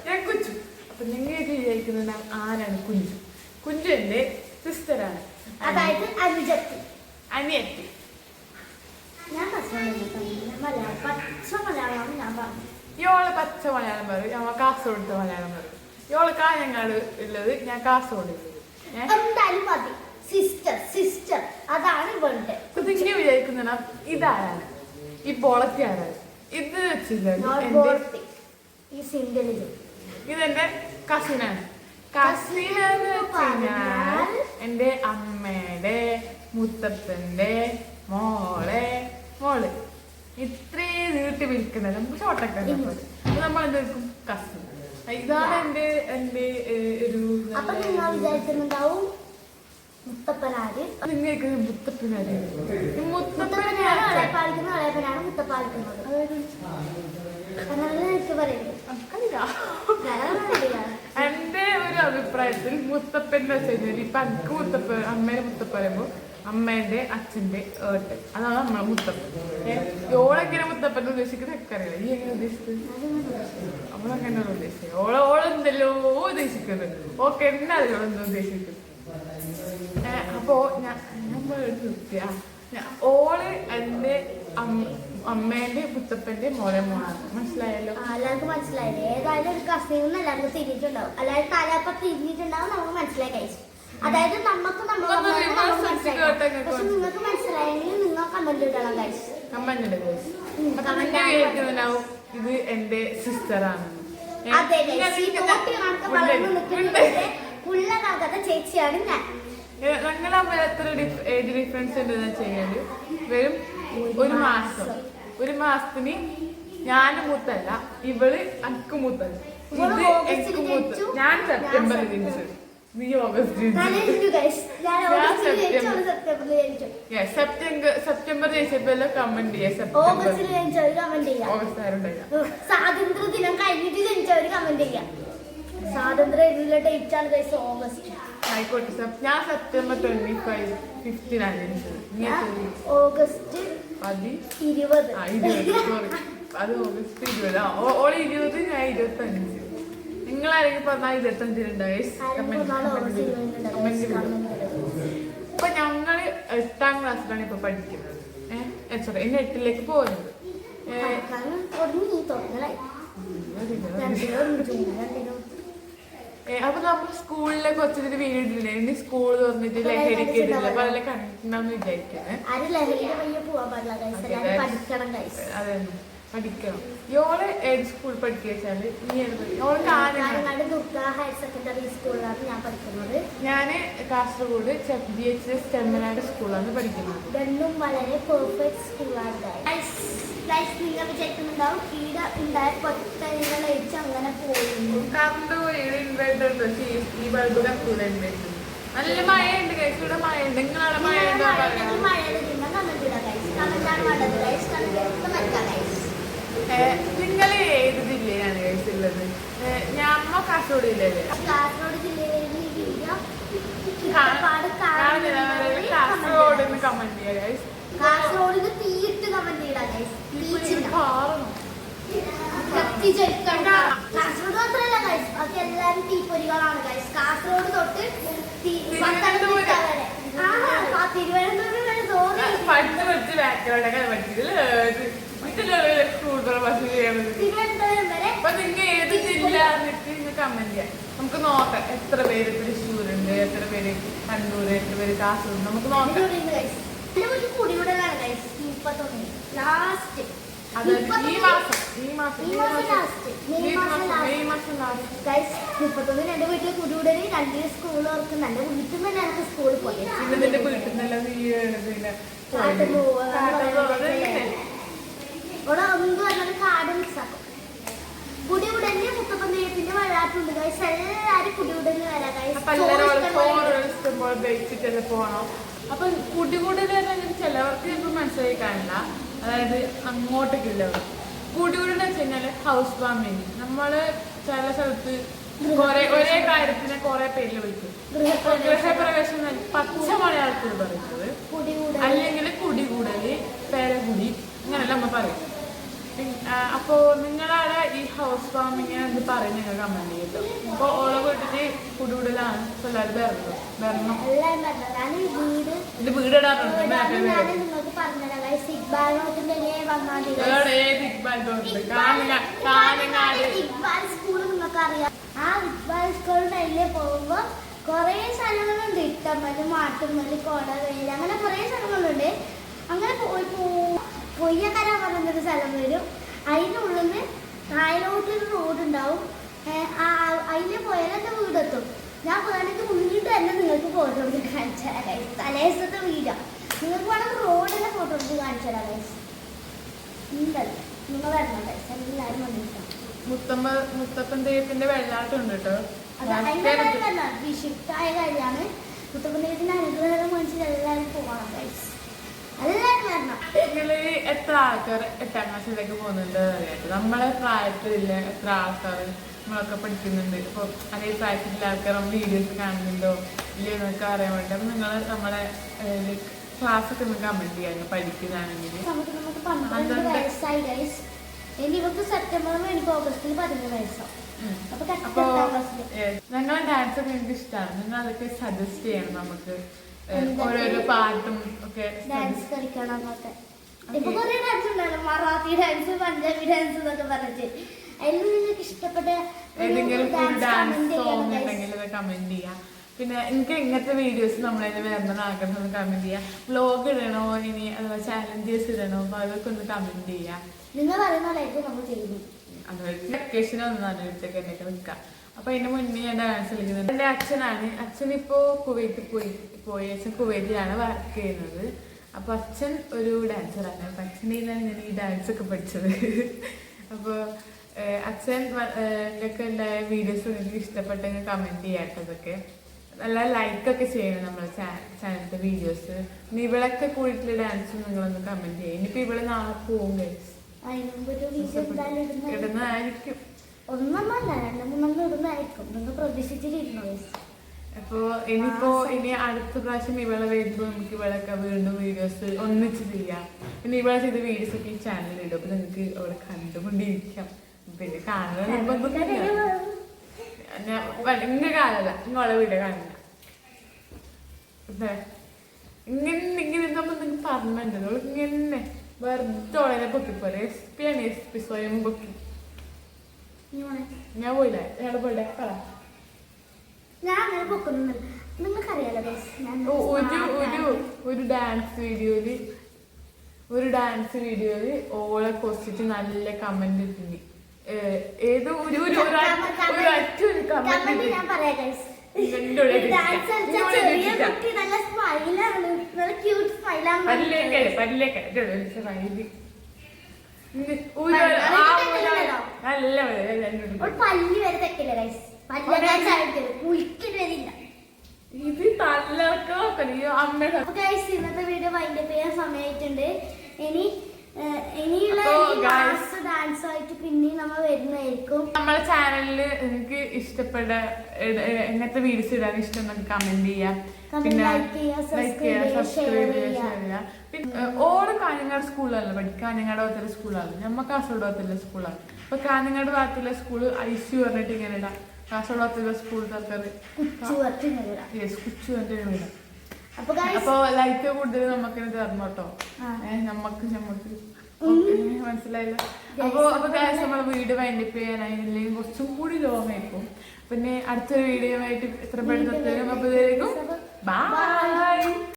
ഞാൻ കുഞ്ചു. അപ്പൊ നിങ്ങൾക്ക് വിചാരിക്കുന്നത് ആരാണ് കുഞ്ചു? കുഞ്ചു എന്റെ സിസ്റ്ററാണ്, അതായത് അനിയത്തി. ഇയോള് പച്ച മലയാളം പറയും, ഞമ്മ കാസർഗോഡത്തെ മലയാളം പറയും. ഇയോള് കാഞ്ഞങ്ങാട് ഉള്ളത്, ഞാൻ കാസർഗോഡ് ഉള്ളത്. നിങ്ങൾ വിചാരിക്കുന്ന ഇതാരാണ്? ഈ ബോളത്തി ആരാണ്? ഇത് വെച്ചില്ല, ഇതെന്റെ കസിനാണ്. കസിനെന്ന് വെച്ചുകഴിഞ്ഞാൽ എന്റെ അമ്മയുടെ മുത്തപ്പന്റെ മോള് ഇത്രയും നീട്ടി വിൽക്കുന്നത് നമുക്ക് ഷോർട്ടൊക്കെ നമ്മൾ എന്തെടുക്കും? കസിൻ. ഇതാണ് എന്റെ ഒരു മുത്തപ്പനാര്. നിങ്ങൾക്ക് മുത്തപ്പനാര്? എന്റെ ഒരു അഭിപ്രായത്തിൽ മുത്തപ്പൻ വെച്ച് കഴിഞ്ഞാൽ ഇപ്പൊ എനിക്ക് മുത്തപ്പ, അമ്മേനെ മുത്തപ്പ പറയുമ്പോ അമ്മേന്റെ അച്ഛന്റെ ഏട്ട്, അതാണ് നമ്മളെ മുത്തപ്പൻ. ഓളെങ്ങനെ മുത്തപ്പൻ ഉദ്ദേശിക്കുന്നത് ഒക്കെ അറിയില്ല. ഈ എങ്ങനെ ഉദ്ദേശിക്കുന്നത്? അവളെങ്ങനെയാണ് ഉദ്ദേശിച്ചത്? ഓളെന്തല്ലോ ഉദ്ദേശിക്കുന്നത്. ഓക്കെ, എന്നാ അതിലോളെന്തോ ഉദ്ദേശിക്കുന്നത്. അപ്പോ ഓള് എന്റെ അമ്മേന്റെ മുത്തപ്പന്റെ മോളാണ്. മനസ്സിലായല്ലോ? എല്ലാവർക്കും മനസ്സിലായില്ലേ? ഏതായാലും ഒരു കസിൻ എല്ലാവർക്കും തിരിഞ്ഞിട്ടുണ്ടാവും, അല്ലാതെ തലപ്പം തിരിഞ്ഞിട്ടുണ്ടാവും. നമുക്ക് മനസ്സിലായി കഴിച്ചു. അതായത് നമുക്ക് പക്ഷെ നിങ്ങൾക്ക് മനസ്സിലായെങ്കിൽ നിങ്ങൾ കമന്റ് ഇടണം കഴിച്ചു. ഇത് എന്റെ സിസ്റ്ററാണ്. ചേച്ചിയാണ് ഞാൻ. ഞങ്ങൾ തമ്മിൽ എത്ര ഏജ് ഡിഫറൻസ് ഉണ്ടെന്ന് വെച്ചാല് വെറും ഒരു മാസത്തിന് ഞാൻ മൂത്തല്ല, ഇവള് എനിക്ക് മൂത്തല്ല. ഇത് എനിക്ക് മൂത്ത. ഞാൻ സെപ്റ്റംബറിൽ ജനിച്ചത്, നീ ഓഗസ്റ്റ്. സെപ്റ്റംബർ ജനിച്ചപ്പോ എല്ലാം കമന്റ് ചെയ്യാം. ഓഗസ്റ്റ് ആരുണ്ടായില്ല. സ്വാതന്ത്ര്യ ദിനം കഴിഞ്ഞിട്ട് ജനിച്ചവര് കമന്റ് ചെയ്യാം. സ്വാതന്ത്ര്യ ഡേറ്റ് ആണ് ഓഗസ്റ്റ്. ആയിക്കോട്ടെ, ഞാൻ സെപ്റ്റംബർ 25 ജനിച്ചത്. ഓഗസ്റ്റ് 20. സോറി, അത് ഓഗസ്റ്റ് 20. ഓള് 20, ഞാൻ 25. നിങ്ങളാരെങ്കിലും പറഞ്ഞാൽ 25 ഇപ്പൊ ഞങ്ങള് 8ാം ക്ലാസ്സിലാണ് ഇപ്പൊ പഠിക്കുന്നത്. സോറി, ഇനി 8ലേക്ക് പോകുന്നത്. അപ്പൊ നമ്മൾ സ്കൂളിലൊക്കെ ഒത്തിരി വീടില്ലേ, ഇനി സ്കൂൾ തുറന്നിട്ട് ലഹരിക്കില്ല പല കണ്ടിട്ടുണ്ടാന്ന് വിചാരിക്കുന്നത്. അതെ, പഠിക്കണം. യോള് ഏത് സ്കൂൾ പഠിക്കാച്ചാല് ഞാന് കാസർഗോഡ് GHS ചെമ്മനാട് സ്കൂളാണ് പഠിക്കുന്നത്. രണ്ടും വളരെ പെർഫെക്റ്റ് സ്കൂളാണ്. നിങ്ങൾ വിചാരിക്കുന്നുണ്ടാവും ഈട ഉണ്ടായ പൊട്ടങ്ങൾ അയച്ച് അങ്ങനെ പോകുന്നു. കറണ്ട് ഇൻവേർട്ടർ ഈ ബൾബ് കത്തൂല. നല്ല മഴയുണ്ട് കഴിച്ച്, ഇവിടെ മഴയുണ്ട്. നിങ്ങളവിടെ മഴയുണ്ടോ? നിങ്ങൾ ഏത് ജില്ലയാണ് കഴിച്ചുള്ളത്? ഞാൻ കാസർഗോഡ് ജില്ലയിലെ. കാസർഗോഡ് കമന്റ് ചെയ്യാം. കാസർഗോഡ് തീയിട്ട് കമന്റ് ചെയ്യണം. കാസർഗോഡ് മാത്രമല്ല ഗൈസ്, അത് എല്ലാരും തീപ്പൊരികളാണ് ഗൈസ്. കാസർഗോഡ് തൊട്ട് തിരുവനന്തപുരം വരെ. ഏത് ജില്ല കമന്റ് ചെയ്യാം. നമുക്ക് നോക്കാം എത്ര പേര് തൃശ്ശൂരുണ്ട്, എത്ര പേര് കണ്ണൂര്, എത്ര പേര് കാസർഗോഡ്. നമുക്ക് നോക്കാം. ഈ മാസം 31 എന്റെ വീട്ടിൽ കുടികൂടല്, 2 സ്കൂൾ ഓർക്കും. എന്റെ വീട്ടിൽ നിന്ന് തന്നെ എനിക്ക് സ്കൂളിൽ പോയി. നിന്റെ വീട്ടിൽ നിന്നല്ല ഇവിടെ ഒന്നും പറഞ്ഞാൽ കാട് മിക്സാക്കും. കുടികൂടലിന് മുത്തപ്പൻ ദൈവത്തിന്റെ വെള്ളാട്ടുണ്ട് ഗൈസ്. എല്ലാരും കുടികൂടലിന് വരാം ഗൈസ്. പോണോ? അപ്പൊ കുടികൂടൽ ചിലവർക്ക് ഇപ്പൊ മനസ്സിലായി കാണില്ല. അതായത് അങ്ങോട്ടേക്കില്ല. കുടികൂടെന്ന് വെച്ച് കഴിഞ്ഞാല് ഹൗസ് വാമിങ്. നമ്മള് ചില സ്ഥലത്ത് ഒരേ കാര്യത്തിന് കുറെ പേരിൽ വിളിക്കും. ഗൃഹപ്രവേശം പച്ച മലയാളത്തിൽ പറയുന്നത്, അല്ലെങ്കിൽ കുടികൂടല്, പേരകുടി, അങ്ങനെയല്ല നമ്മ പറയും. അപ്പോ നിങ്ങളവിടെ ഈ ഹൗസ് വാമിങ് എന്ന് പറയും നിങ്ങൾ കമന്റ് ചെയ്തോ. അപ്പൊ ഓളെ വീട്ടില് കൂടുതലാണ് എല്ലാവരും വരണം. ഇത് വീട് ഇടാറുണ്ട്. കൊറേ സ്ഥലങ്ങളുണ്ട്. ഇട്ടമ്മല്, മാട്ടുമ്മല്, കോടവേല്, അങ്ങനെ കൊറേ സ്ഥലങ്ങളുണ്ട്. അങ്ങനെ പൊയ്യക്കര പറഞ്ഞൊരു സ്ഥലം വരും. അതിനുള്ളിൽ നിന്ന് താഴോട്ടൊരു റോഡ് ഉണ്ടാവും. അതിൽ പോയാൽ എൻ്റെ വീടെത്തും. ഞാൻ പോയാണെങ്കിൽ മുന്നിട്ട് തന്നെ നിങ്ങൾക്ക് ഫോട്ടോ എടുത്ത് കാണിച്ചു തരാം ഗൈസ്. തലേദിവസത്തെ വീടാണ്. നിങ്ങൾക്ക് വേണമെങ്കിൽ റോഡിലെ ഫോട്ടോ എടുത്ത് കാണിച്ചു തരാം ഗൈസ്. ഉണ്ടല്ലോ, നിങ്ങൾ വരണം ഗൈസ്. എല്ലാവരും വന്നിട്ടാണ്. മുത്തപ്പൻ ദൈവത്തിന്റെ വെള്ളാട്ടുണ്ട് കേട്ടോ. വിശുദ്ധായ കാര്യമാണ്. മുത്തപ്പൻ ദൈവത്തിന്റെ അനുഗ്രഹം മനസ്സിൽ എല്ലാവരും പോകണം ഗൈസ്. എല്ലാവരും വരണം. നിങ്ങള് എത്ര ആൾക്കാർ 8ാം ക്ലാസ്സിലേക്ക് പോകുന്നുണ്ട് അറിയാം. നമ്മളെ പ്രായത്തിലില്ല എത്ര ആൾക്കാർ നമ്മളൊക്കെ പഠിക്കുന്നുണ്ട്. ഇപ്പൊ അതേ പ്രായത്തിലുള്ള ആൾക്കാർ നമ്മൾ വീഡിയോസ് കാണുന്നുണ്ടോ ഇല്ല എന്നൊക്കെ അറിയാൻ വേണ്ടി അപ്പൊ നിങ്ങൾ നമ്മളെ ക്ലാസ് ഒക്കെ ഒന്ന് കമന്റ് ചെയ്യാൻ പഠിക്കുന്നതാണെങ്കിൽ. ഇവർക്ക് സെപ്റ്റംബറിൽ എനിക്ക് ഓഗസ്റ്റിൽ 11 വയസ്സാവും. അപ്പൊ ഞങ്ങളെ ഡാൻസ് ഒക്കെ എനിക്ക് ഇഷ്ടമാണ്. നിങ്ങൾ അതൊക്കെ സജസ്റ്റ് ചെയ്യണം നമുക്ക്. ഓരോരോ പാട്ടും ഒക്കെ ഡാൻസ് കളിക്കണം. ഇപ്പൊ കുറെ ഡാൻസ് ഉണ്ടല്ലോ, മറാത്തി ഡാൻസ്, പഞ്ചാബി ഡാൻസ് എന്നൊക്കെ പറഞ്ഞിട്ട്. അതിൽ നിങ്ങൾക്ക് ഇഷ്ടപ്പെട്ട ഏതെങ്കിലും ഡാൻസ് സോങ് ഉണ്ടെങ്കിൽ അത് കമന്റ് ചെയ്യാം. പിന്നെ എനിക്ക് ഇങ്ങനത്തെ വീഡിയോസ് നമ്മളതിന് വരണമെന്ന് ആഗ്രഹം കമന്റ് ചെയ്യാം. വ്ലോഗ് ഇടണോ ഇനി അഥവാ ചാലഞ്ചസ് ഇടണോ അപ്പൊ അതൊക്കെ ഒന്ന് കമന്റ് ചെയ്യാം. നിങ്ങൾ പറയുന്നതായിട്ട് നമ്മൾ ചെയ്യുന്നു. അതായത് വെക്കേഷൻ ഒന്നാണ് ഉച്ചക്ക് എന്നൊക്കെ നിൽക്കാം. അപ്പൊ അതിന്റെ മുന്നേ ഞാൻ ഡാൻസ് കളിക്കുന്നത് എന്റെ അച്ഛനാണ്. അച്ഛൻ ഇപ്പോ കുവൈറ്റിൽ പോയി അച്ഛൻ കുവൈറ്റിലാണ് വർക്ക് ചെയ്യുന്നത്. അപ്പൊ അച്ഛൻ ഒരു ഡാൻസറാണ്. അപ്പൊ അച്ഛൻ്റെ ഞാൻ ഈ ഡാൻസ് ഒക്കെ പഠിച്ചത്. അപ്പൊ അച്ഛൻ ഒക്കെ എല്ലാ വീഡിയോസ് നിങ്ങൾക്ക് ഇഷ്ടപ്പെട്ടെങ്കിൽ കമന്റ് ചെയ്യാട്ടതൊക്കെ. നല്ല ലൈക്കൊക്കെ ചെയ്യണം നമ്മളെ ചാനലിന്റെ വീഡിയോസ്. ഇനി ഇവളൊക്കെ കൂടിയിട്ടുള്ള ഡാൻസ് നിങ്ങളൊന്ന് കമന്റ് ചെയ്യും. ഇനിയിപ്പോ ഇവള് നാളെ പോകും ഇടുന്നതായിരിക്കും. അപ്പൊ ഇനി അടുത്ത പ്രാവശ്യം ഇവളെ വരുമ്പോ നമുക്ക് ഇവളൊക്കെ വീണ്ടും വീഡിയോസ് ഒന്നിച്ച് ചെയ്യാം. പിന്നെ ഇവളെ ചെയ്ത വീഡിയോസ് ഒക്കെ ഈ ചാനലിൽ ഇടും. അപ്പൊ നിങ്ങൾക്ക് അവിടെ കണ്ടുകൊണ്ടിരിക്കാം. പിന്നെ കാണുന്നത് ഇങ്ങനെ കാണല നിങ്ങളെ വീഡിയോ കാണില്ല. ഇങ്ങനെ നമ്മൾ നിങ്ങൾ പറഞ്ഞിട്ടുണ്ടോ ഇങ്ങനെ വെറുതെ ഓളെ പൊക്കിപ്പോലെ. SP ആണ് SP സ്വയം പൊക്കി. ഞാൻ പോയില്ല ഞങ്ങളുടെ പോയില്ല പറ. ഒരു ഡാൻസ് വീഡിയോയില് ഓളെ കുറിച്ചിട്ട് നല്ല കമന്റ് ഇട്ടുണ്ട്. ഏതോ ഒരു കമന്റ് ഇത് ഇന്നത്തെ വീഡിയോ വൈൻഡപ്പ് ചെയ്യാൻ സമയമായിട്ടുണ്ട്. ഇനിയുള്ള ഡാൻസ് ആയിട്ട് പിന്നെ നമ്മൾ വരുന്നതായിരിക്കും. നമ്മളെ ചാനലില് നിങ്ങൾക്ക് ഇഷ്ടപ്പെട്ട എങ്ങനത്തെ വീഡിയോസ് ഇടാൻ ഇഷ്ടം കമന്റ് ചെയ്യാം. പിന്നെ ലൈക്ക് ചെയ്യുക, സബ്സ്ക്രൈബ് ചെയ്യുക. പിന്നെ ഓരോ കാഞ്ഞങ്ങാട് സ്കൂളല്ല പഠിക്കും. കാഞ്ഞങ്ങാട് ഭാഗത്തുള്ള സ്കൂളാണ്. നമ്മ കാസർഗോഡ് ഭാഗത്തുള്ള സ്കൂളാണ്. അപ്പൊ കാഞ്ഞങ്ങാട് ഭാഗത്തുള്ള സ്കൂള് ICU പറഞ്ഞിട്ട് ഇങ്ങനെ ഇടാം. കാസർഗോഡ് ഭാഗത്തുള്ള സ്കൂൾ കുച്ചു വീടാം. അപ്പൊ ലൈക്ക് കൂടുതൽ നമുക്ക് തരണം കേട്ടോ. നമുക്ക് മനസ്സിലായില്ല. അപ്പൊ നമ്മളെ വീട് വൈൻഡപ്പ് ചെയ്യാനായി കുറച്ചും കൂടി ലോങ് ആയിരിക്കും. പിന്നെ അടുത്തൊരു വീഡിയോ ആയിട്ട് എത്ര പെട്ടെന്ന് ബൈ.